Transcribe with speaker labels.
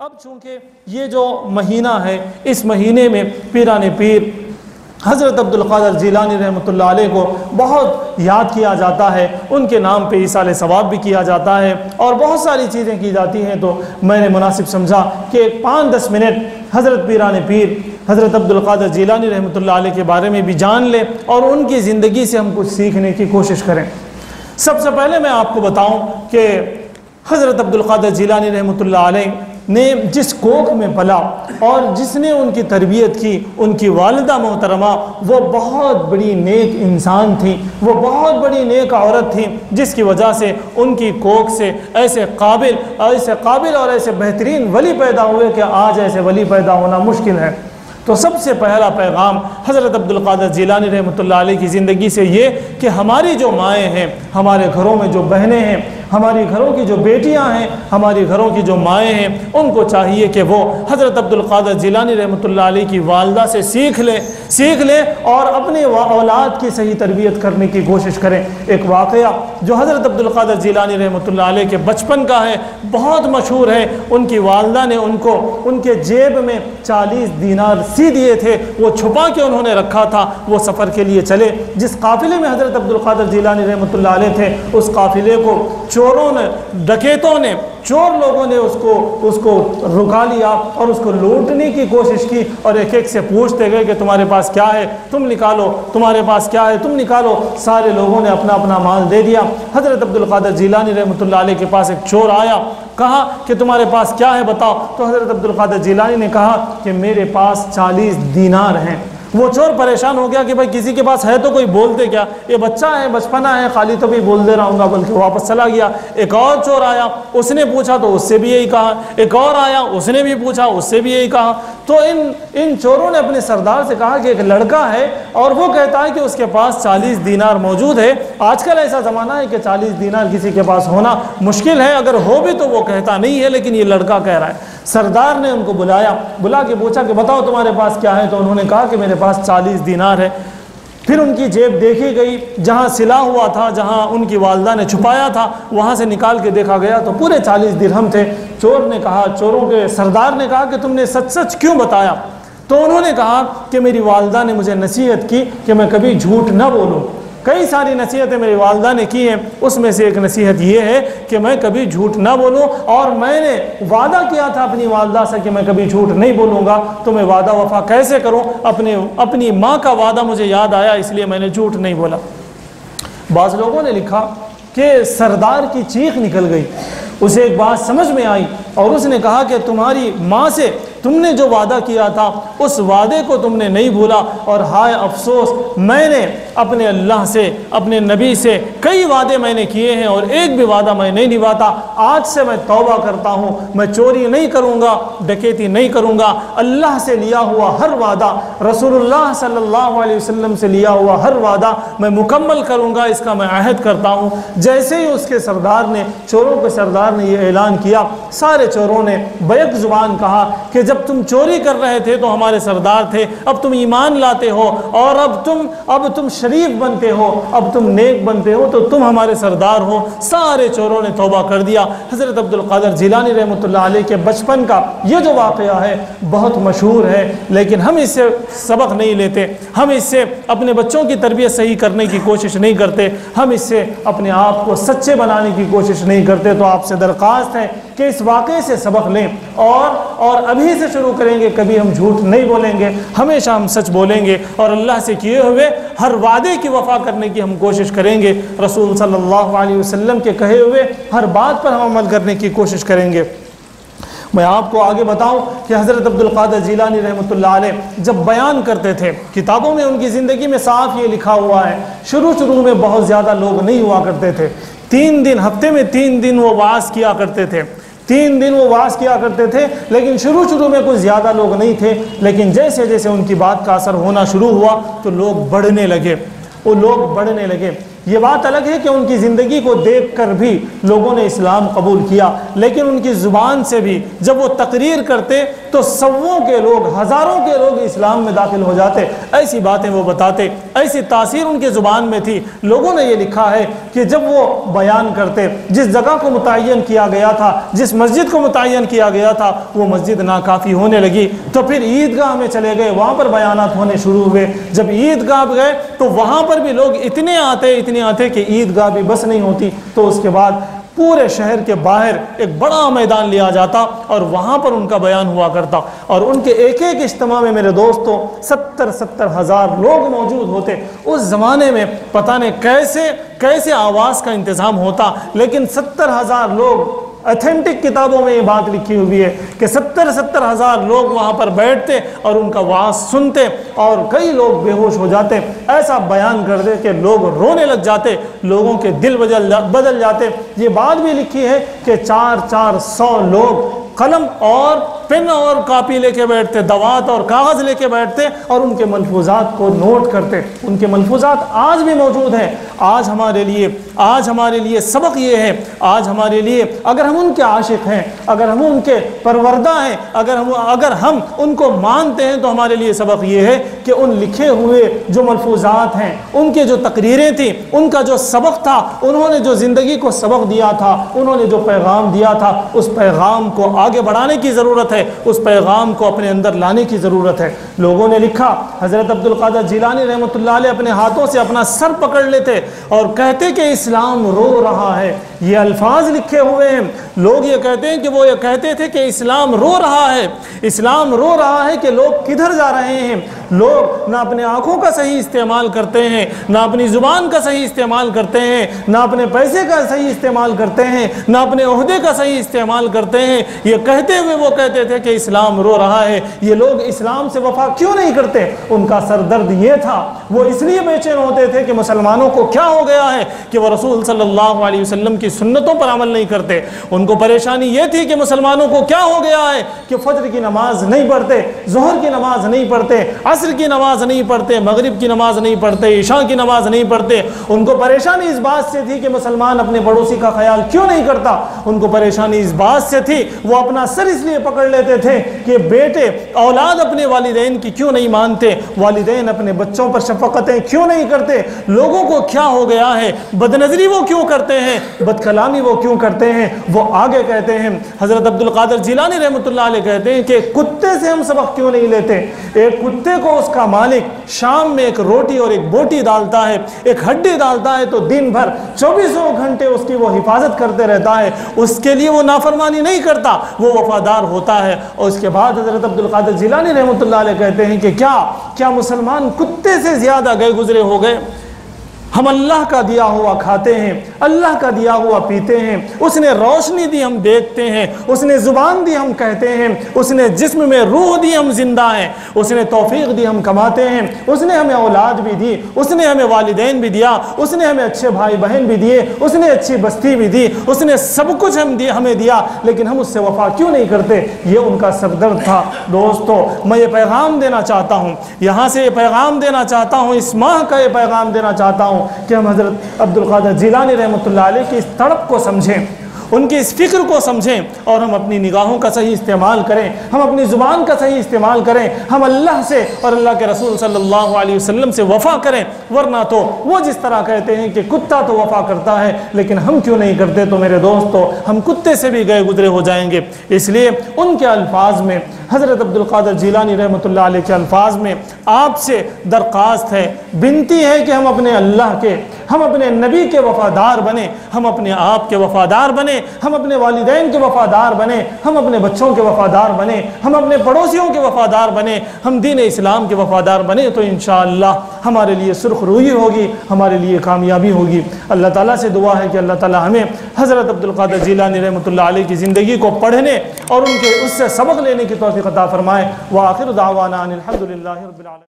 Speaker 1: اب چونکہ یہ جو مہینہ ہے، اس مہینے میں پیران پیر حضرت عبدالقادر جیلانی رحمۃ اللہ علیہ کو بہت یاد کیا جاتا ہے، ان کے نام پہ ایصال ثواب بھی کیا جاتا ہے اور بہت ساری چیزیں کی جاتی ہیں۔ تو میں نے مناسب سمجھا کہ 5-10 منٹ حضرت پیران پیر حضرت عبدالقادر جیلانی رحمۃ اللہ علیہ کے بارے میں بھی جان لیں اور ان کی زندگی سے ہم کچھ سیکھنے کی کوشش کریں۔ سب سے پہلے میں آپ کو بتاؤں کہ حضرت عبدالقادر جیلانی رحمۃ اللہ علیہ نے جس کوکھ میں پلا اور جس نے ان کی تربیت کی، ان کی والدہ محترمہ وہ بہت بڑی نیک انسان تھی، وہ بہت بڑی نیک عورت تھی، جس کی وجہ سے ان کی کوکھ سے ایسے قابل اور ایسے بہترین ولی پیدا ہوئے کہ آج ایسے ولی پیدا ہونا مشکل ہے۔ تو سب سے پہلا پیغام حضرت عبدالقادر جیلانی رحمۃ اللہ علیہ کی زندگی سے یہ کہ ہماری جو مائیں ہیں، ہمارے گھروں میں جو بہنیں ہیں، ہماری گھروں کی جو بیٹیاں ہیں، ہماری گھروں کی جو مائیں ہیں، ان کو چاہیے کہ وہ حضرت عبدالقادر جیلانی رحمۃ اللہ علیہ کی والدہ سے سیکھ لیں اور اپنے اولاد کی صحیح تربیت کرنے کی کوشش کریں۔ ایک واقعہ جو حضرت عبدالقادر جیلانی رحمۃ اللہ علیہ کے بچپن کا ہے، بہت مشہور ہے۔ ان کی والدہ نے ان کو ان کے جیب میں 40 دینار سی دیے تھے، وہ چھپا کے انہوں نے رکھا تھا۔ وہ سفر کے لیے چلے، جس قافلے میں حضرت عبدالقادر جیلانی رحمۃ اللہ علیہ تھے، اس قافلے کو چوروں نے، ڈکیتوں نے، چور لوگوں نے اس کو رکا لیا اور اس کو لوٹنے کی کوشش کی اور ایک ایک سے پوچھتے گئے کہ تمہارے پاس کیا ہے، تم نکالو، تمہارے پاس کیا ہے، تم نکالو۔ سارے لوگوں نے اپنا اپنا مال دے دیا۔ حضرت عبدالقادر جیلانی رحمۃ اللہ علیہ کے پاس ایک چور آیا، کہا کہ تمہارے پاس کیا ہے بتاؤ۔ تو حضرت عبدالقادر جیلانی نے کہا کہ میرے پاس 40 دینار ہیں۔ وہ چور پریشان ہو گیا کہ بھائی کسی کے پاس ہے تو کوئی بولتے کیا، یہ بچہ ہے، بچپنا ہے، خالی تو بھی بول دے رہا ہوں گا، بلکہ واپس چلا گیا۔ ایک اور چور آیا، اس نے پوچھا تو اس سے بھی یہی کہا۔ ایک اور آیا، اس نے بھی پوچھا، اس سے بھی یہی کہا۔ تو ان چوروں نے اپنے سردار سے کہا کہ ایک لڑکا ہے اور وہ کہتا ہے کہ اس کے پاس 40 دینار موجود ہے۔ آج کل ایسا زمانہ ہے کہ 40 دینار کسی کے پاس ہونا مشکل ہے، اگر ہو بھی تو وہ کہتا نہیں ہے، لیکن یہ لڑکا کہہ رہا ہے۔ سردار نے ان کو بلا کے پوچھا کہ بتاؤ تمہارے پاس کیا ہے، تو انہوں نے کہا کہ میرے پاس 40 دینار ہے۔ پھر ان کی جیب دیکھی گئی، جہاں سلا ہوا تھا، جہاں ان کی والدہ نے چھپایا تھا، وہاں سے نکال کے دیکھا گیا تو پورے 40 درہم تھے۔ چوروں کے سردار نے کہا کہ تم نے سچ سچ کیوں بتایا؟ تو انہوں نے کہا کہ میری والدہ نے مجھے نصیحت کی کہ میں کبھی جھوٹ نہ بولوں۔ کئی ساری نصیحتیں میری والدہ نے کی ہیں، اس میں سے ایک نصیحت یہ ہے کہ میں کبھی جھوٹ نہ بولوں، اور میں نے وعدہ کیا تھا اپنی والدہ سے کہ میں کبھی جھوٹ نہیں بولوں گا، تو میں وعدہ وفا کیسے کروں؟ اپنی ماں کا وعدہ مجھے یاد آیا، اس لیے میں نے جھوٹ نہیں بولا۔ بعض لوگوں نے لکھا کہ سردار کی چیخ نکل گئی، اسے ایک بات سمجھ میں آئی اور اس نے کہا کہ تمہاری ماں سے تم نے جو وعدہ کیا تھا اس وعدے کو تم نے نہیں بھولا، اور ہائے افسوس، میں نے اپنے اللہ سے، اپنے نبی سے کئی وعدے میں نے کیے ہیں اور ایک بھی وعدہ میں نہیں نبھاتا۔ آج سے میں توبہ کرتا ہوں، میں چوری نہیں کروں گا، ڈکیتی نہیں کروں گا، اللہ سے لیا ہوا ہر وعدہ، رسول اللہ صلی اللہ علیہ وسلم سے لیا ہوا ہر وعدہ میں مکمل کروں گا، اس کا میں عہد کرتا ہوں۔ جیسے ہی اس کے سردار نے، چوروں کے سردار نے یہ اعلان کیا، سارے چوروں نے بیک زبان کہا کہ جب تم چوری کر رہے تھے تو ہمارے سردار تھے، اب تم ایمان لاتے ہو اور اب تم شریف بنتے ہو، اب تم نیک بنتے ہو تو تم ہمارے سردار ہو۔ سارے چوروں نے توبہ کر دیا۔ حضرت عبدالقادر جیلانی رحمۃ اللہ علیہ کے بچپن کا یہ جو واقعہ ہے بہت مشہور ہے، لیکن ہم اس سے سبق نہیں لیتے، ہم اس سے اپنے بچوں کی تربیت صحیح کرنے کی کوشش نہیں کرتے، ہم اس سے اپنے آپ کو سچے بنانے کی کوشش نہیں کرتے۔ تو آپ سے درخواست ہے کہ اس واقعے سے سبق لیں اور ابھی سے شروع کریں گے، کبھی ہم جھوٹ نہیں بولیں گے، ہمیشہ ہم سچ بولیں گے اور اللہ سے کیے ہوئے ہر وعدے کی وفا کرنے کی ہم کوشش کریں گے، رسول صلی اللہ علیہ وسلم کے کہے ہوئے ہر بات پر ہم عمل کرنے کی کوشش کریں گے۔ میں آپ کو آگے بتاؤں کہ حضرت عبدالقادر جیلانی رحمۃ اللہ علیہ جب بیان کرتے تھے، کتابوں میں ان کی زندگی میں صاف یہ لکھا ہوا ہے، شروع میں بہت زیادہ لوگ نہیں ہوا کرتے تھے، 3 دن، ہفتے میں 3 دن وہ وعظ کیا کرتے تھے، 3 دن وہ وعظ کیا کرتے تھے، لیکن شروع میں کچھ زیادہ لوگ نہیں تھے، لیکن جیسے ان کی بات کا اثر ہونا شروع ہوا تو لوگ بڑھنے لگے، وہ لوگ بڑھنے لگے۔ یہ بات الگ ہے کہ ان کی زندگی کو دیکھ کر بھی لوگوں نے اسلام قبول کیا، لیکن ان کی زبان سے بھی جب وہ تقریر کرتے تو سووں کے لوگ، ہزاروں کے لوگ اسلام میں داخل ہو جاتے، ایسی باتیں وہ بتاتے، ایسی تاثیر ان کے زبان میں تھی۔ لوگوں نے یہ لکھا ہے کہ جب وہ بیان کرتے، جس جگہ کو متعین کیا گیا تھا، جس مسجد کو متعین کیا گیا تھا، وہ مسجد ناکافی ہونے لگی تو پھر عیدگاہ میں چلے گئے، وہاں پر بیانات ہونے شروع ہوئے۔ جب عیدگاہ گئے تو وہاں پر بھی لوگ اتنے آتے کہ عیدگاہ بھی بس نہیں ہوتی، تو اس کے بعد پورے شہر کے باہر ایک بڑا میدان لیا جاتا اور وہاں پر ان کا بیان ہوا کرتا، اور ان کے ایک ایک اجتماع میں میرے دوستوں 70 ہزار لوگ موجود ہوتے۔ اس زمانے میں پتہ نہیں کیسے آواز کا انتظام ہوتا، لیکن 70 ہزار لوگ، ایتھینٹک کتابوں میں یہ بات لکھی ہوئی ہے کہ 70 ہزار لوگ وہاں پر بیٹھتے اور ان کا وعظ سنتے، اور کئی لوگ بے ہوش ہو جاتے، ایسا بیان کرتے کہ لوگ رونے لگ جاتے، لوگوں کے دل بدل جاتے۔ یہ بات بھی لکھی ہے کہ 400 لوگ قلم اور پن اور کاپی لے کے بیٹھتے، دوات اور کاغذ لے کے بیٹھتے اور ان کے ملفوظات کو نوٹ کرتے۔ ان کے ملفوظات آج بھی موجود ہیں۔ آج ہمارے لیے سبق یہ ہے، آج ہمارے لیے اگر ہم ان کے عاشق ہیں، اگر ہم ان کے پروردہ ہیں، اگر ہم ان کو مانتے ہیں تو ہمارے لیے سبق یہ ہے کہ ان لکھے ہوئے جو ملفوظات ہیں، ان کے جو تقریریں تھیں، ان کا جو سبق تھا، انہوں نے جو زندگی کو سبق دیا تھا، انہوں نے جو پیغام دیا تھا، اس پیغام کو آگے بڑھانے کی ضرورت ہے، اس پیغام کو اپنے اندر لانے کی ضرورت ہے۔ لوگوں نے لکھا حضرت عبد القادر جیلانی رحمۃ اللہ علیہ اپنے ہاتھوں سے اپنا سر پکڑ لیتے اور کہتے کہ اسلام رو رہا ہے۔ یہ الفاظ لکھے ہوئے ہیں۔ لوگ یہ کہتے ہیں کہ وہ یہ کہتے تھے کہ اسلام رو رہا ہے، اسلام رو رہا ہے کہ لوگ کدھر جا رہے ہیں۔ لوگ نہ اپنے آنکھوں کا صحیح استعمال کرتے ہیں، نہ اپنی زبان کا صحیح استعمال کرتے ہیں، نہ اپنے پیسے کا صحیح استعمال کرتے ہیں، نہ اپنے عہدے کا صحیح استعمال کرتے ہیں۔ یہ کہتے ہوئے وہ کہتے تھے کہ اسلام رو رہا ہے۔ یہ لوگ اسلام سے وفا کیوں نہیں کرتے؟ ان کا سر درد یہ تھا، وہ اس لیے بے چین ہوتے تھے کہ مسلمانوں کو کیا ہو گیا ہے کہ وہ رسول صلی اللہ علیہ وسلم کی سنتوں پر عمل نہیں کرتے۔ ان کو پریشانی یہ تھی کہ مسلمانوں کو کیا ہو گیا ہے کہ فجر کی نماز نہیں پڑھتے، ظہر کی نماز نہیں پڑھتے، عصر کی نماز نہیں پڑھتے، مغرب کی نماز نہیں پڑھتے، عشاء کی نماز نہیں پڑھتے۔ ان کو پریشانی اس بات سے تھی کہ مسلمان اپنے پڑوسی کا خیال کیوں نہیں کرتا۔ ان کو پریشانی اس بات سے تھی، وہ اپنا سر اس لیے پکڑ لیتے تھے کہ بیٹے اولاد اپنے والدین کی کیوں نہیں مانتے، والدین اپنے بچوں پر شفقتیں کیوں نہیں کرتے، لوگوں کو کیا ہو گیا ہے، بدنظری وہ کیوں کرتے ہیں، بد کلامی وہ کیوں کرتے ہیں۔ وہ آگے کہتے ہیں، حضرت عبد القادر جیلانی رحمۃ اللہ علیہ کہتے ہیں کہ کتے سے ہم سبق کیوں نہیں لیتے۔ ایک کتے کو اس کا مالک شام میں ایک روٹی اور ایک بوٹی ڈالتا ہے، ایک ہڈی ڈالتا ہے، تو دن بھر 24 گھنٹے اس کی وہ حفاظت کرتے رہتا ہے، اس کے لیے وہ نافرمانی نہیں کرتا، وہ وفادار ہوتا ہے۔ اور اس کے بعد حضرت عبد القادر جیلانی رحمۃ اللہ علیہ کہتے ہیں کہ کیا مسلمان کتے سے زیادہ گئے گزرے ہو گئے؟ ہم اللہ کا دیا ہوا کھاتے ہیں، اللہ کا دیا ہوا پیتے ہیں، اس نے روشنی دی ہم دیکھتے ہیں، اس نے زبان دی ہم کہتے ہیں، اس نے جسم میں روح دی ہم زندہ ہیں، اس نے توفیق دی ہم کماتے ہیں، اس نے ہمیں اولاد بھی دی، اس نے ہمیں والدین بھی دیا، اس نے ہمیں اچھے بھائی بہن بھی دیے، اس نے اچھی بستی بھی دی، اس نے سب کچھ ہمیں دیا، لیکن ہم اس سے وفا کیوں نہیں کرتے؟ یہ ان کا سردرد تھا۔ دوستو، میں یہ پیغام دینا چاہتا ہوں، یہاں سے یہ پیغام دینا چاہتا ہوں، اس ماہ کا یہ پیغام دینا چاہتا ہوں کہ ہم حضرت عبد القادر جیلانی رحمۃ اللہ علیہ کی اس تڑپ کو سمجھیں، ان کی اس فکر کو سمجھیں، اور ہم اپنی نگاہوں کا صحیح استعمال کریں، ہم اپنی زبان کا صحیح استعمال کریں، ہم اللہ سے اور اللہ کے رسول صلی اللہ علیہ وسلم سے وفا کریں۔ ورنہ تو وہ جس طرح کہتے ہیں کہ کتا تو وفا کرتا ہے، لیکن ہم کیوں نہیں کرتے؟ تو میرے دوستو، ہم کتے سے بھی گئے گزرے ہو جائیں گے۔ اس لیے ان کے الفاظ میں، حضرت عبد القادر جیلانی رحمۃ اللہ علیہ کے الفاظ میں آپ سے درخواست ہے، بنتی ہے کہ ہم اپنے اللہ کے، ہم اپنے نبی کے وفادار بنیں، ہم اپنے آپ کے وفادار بنیں، ہم اپنے والدین کے وفادار بنیں، ہم اپنے بچوں کے وفادار بنیں، ہم اپنے پڑوسیوں کے وفادار بنیں، ہم دین اسلام کے وفادار بنیں، تو انشاءاللہ ہمارے لیے سرخ روئی ہوگی، ہمارے لیے کامیابی ہوگی۔ اللہ تعالیٰ سے دعا ہے کہ اللہ تعالیٰ ہمیں حضرت عبد القادر جیلانی رحمۃ اللہ علیہ کی زندگی کو پڑھنے اور اس سے سبق لینے کی توفیق عطا فرمائے۔ وآخر دعوانا ان الحمد للہ رب العالمین۔